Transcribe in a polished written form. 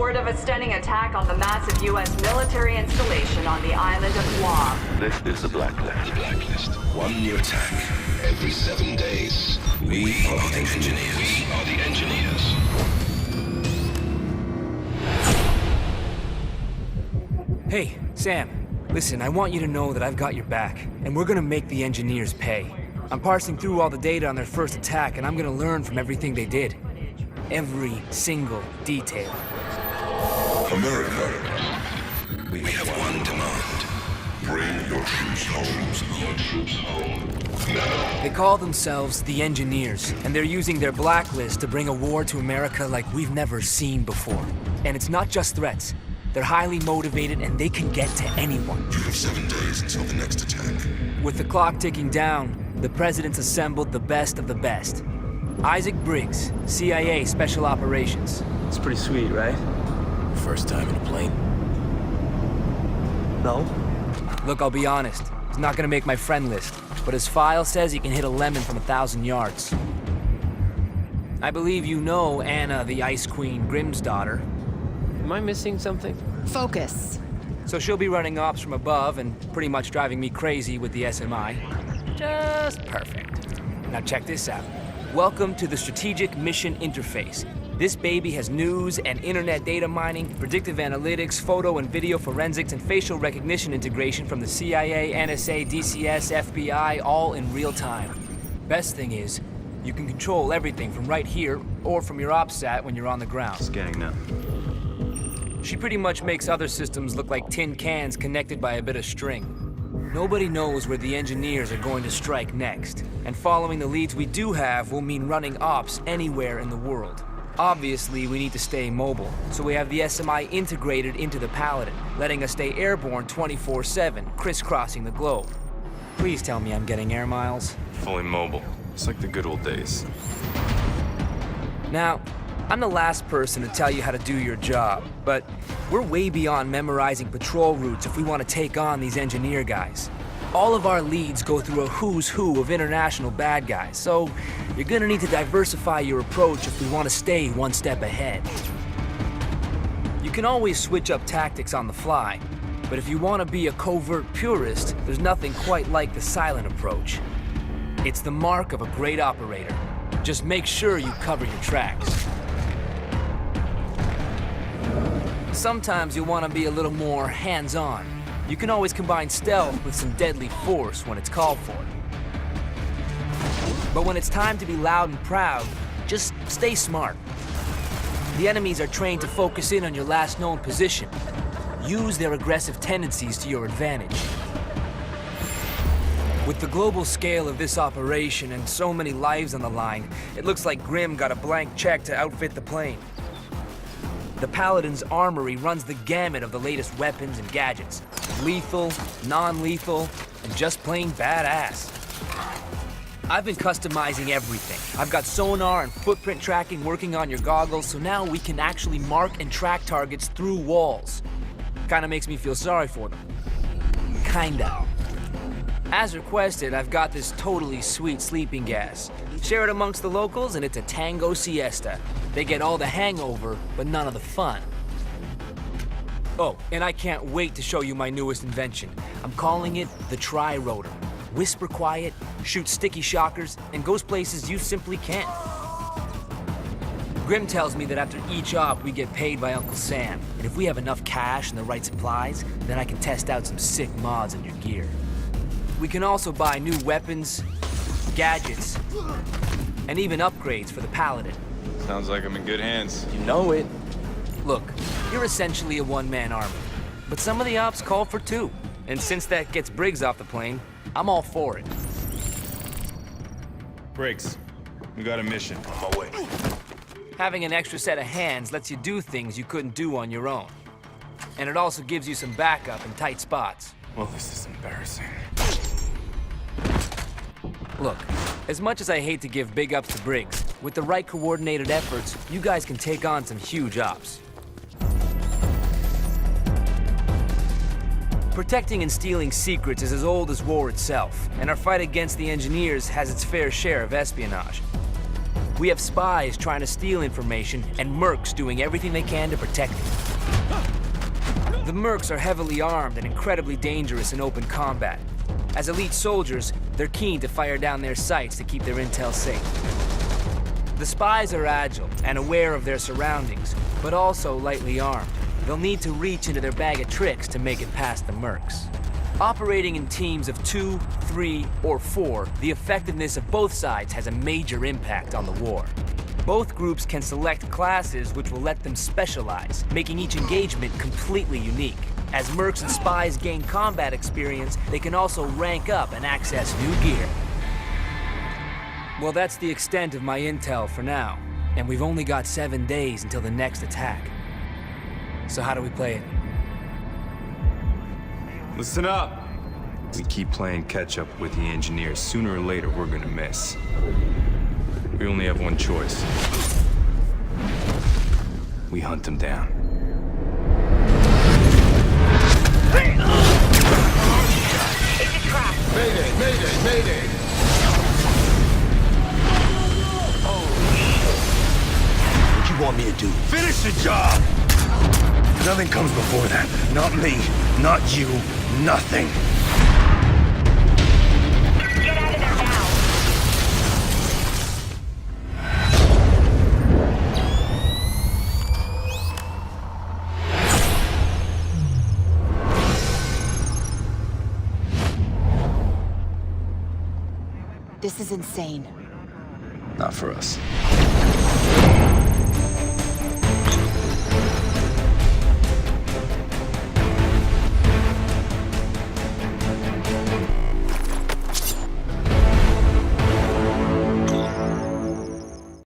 word of a stunning attack on the massive U.S. military installation on the island of Guam. This is the Blacklist. The Blacklist. One new attack every 7 days. We are the engineers. We are the engineers. Hey, Sam. Listen, I want you to know that I've got your back, and we're gonna make the engineers pay. I'm parsing through all the data on their first attack, and I'm gonna learn from everything they did. Every single detail. America, we have one demand. Bring your troops home. Your troops home. Now. They call themselves the Engineers, and they're using their Blacklist to bring a war to America like we've never seen before. And it's not just threats. They're highly motivated, and they can get to anyone. You have 7 days until the next attack. With the clock ticking down, the president's assembled the best of the best. Isaac Briggs, CIA Special Operations. It's pretty sweet, right? First time in a plane? No? Look, I'll be honest. He's not gonna make my friend list, but his file says he can hit a lemon from 1,000 yards. I believe you know Anna, the Ice Queen, Grimm's daughter. Am I missing something? Focus. So she'll be running ops from above and pretty much driving me crazy with the SMI. Just perfect. Now check this out. Welcome to the Strategic Mission Interface. This baby has news and internet data mining, predictive analytics, photo and video forensics, and facial recognition integration from the CIA, NSA, DCS, FBI, all in real time. Best thing is, you can control everything from right here or from your OPSAT when you're on the ground. Scanning now. She pretty much makes other systems look like tin cans connected by a bit of string. Nobody knows where the engineers are going to strike next, and following the leads we do have will mean running ops anywhere in the world. Obviously, we need to stay mobile, so we have the SMI integrated into the Paladin, letting us stay airborne 24/7, crisscrossing the globe. Please tell me I'm getting air miles. Fully mobile. It's like the good old days. Now, I'm the last person to tell you how to do your job, but we're way beyond memorizing patrol routes if we want to take on these engineer guys. All of our leads go through a who's who of international bad guys, so you're gonna need to diversify your approach if we want to stay one step ahead. You can always switch up tactics on the fly, but if you want to be a covert purist, there's nothing quite like the silent approach. It's the mark of a great operator. Just make sure you cover your tracks. Sometimes you'll want to be a little more hands-on. You can always combine stealth with some deadly force when it's called for. But when it's time to be loud and proud, just stay smart. The enemies are trained to focus in on your last known position. Use their aggressive tendencies to your advantage. With the global scale of this operation and so many lives on the line, it looks like Grimm got a blank check to outfit the plane. The Paladin's armory runs the gamut of the latest weapons and gadgets. Lethal, non-lethal, and just plain badass. I've been customizing everything. I've got sonar and footprint tracking working on your goggles, so now we can actually mark and track targets through walls. Kinda makes me feel sorry for them. Kinda. As requested, I've got this totally sweet sleeping gas. Share it amongst the locals and it's a tango siesta. They get all the hangover, but none of the fun. Oh, and I can't wait to show you my newest invention. I'm calling it the Tri-Rotor. Whisper quiet, shoots sticky shockers, and goes places you simply can't. Grimm tells me that after each op, we get paid by Uncle Sam. And if we have enough cash and the right supplies, then I can test out some sick mods in your gear. We can also buy new weapons, gadgets, and even upgrades for the Paladin. Sounds like I'm in good hands. You know it. Look, you're essentially a one-man army, but some of the ops call for two. And since that gets Briggs off the plane, I'm all for it. Briggs, we got a mission. On my way. Having an extra set of hands lets you do things you couldn't do on your own. And it also gives you some backup in tight spots. Well, this is embarrassing. Look, as much as I hate to give big ups to Briggs, with the right coordinated efforts, you guys can take on some huge ops. Protecting and stealing secrets is as old as war itself, and our fight against the engineers has its fair share of espionage. We have spies trying to steal information, and mercs doing everything they can to protect it. The mercs are heavily armed and incredibly dangerous in open combat. As elite soldiers, they're keen to fire down their sights to keep their intel safe. The spies are agile and aware of their surroundings, but also lightly armed. They'll need to reach into their bag of tricks to make it past the mercs. Operating in teams of 2, 3, or 4, the effectiveness of both sides has a major impact on the war. Both groups can select classes which will let them specialize, making each engagement completely unique. As mercs and spies gain combat experience, they can also rank up and access new gear. Well, that's the extent of my intel for now, and we've only got 7 days until the next attack. So how do we play it? Listen up! We keep playing catch-up with the engineers. Sooner or later, we're gonna miss. We only have one choice. We hunt them down. Mayday, mayday, mayday! What you want me to do? Finish the job! Nothing comes before that. Not me, not you, nothing. Get out of there now. This is insane. Not for us.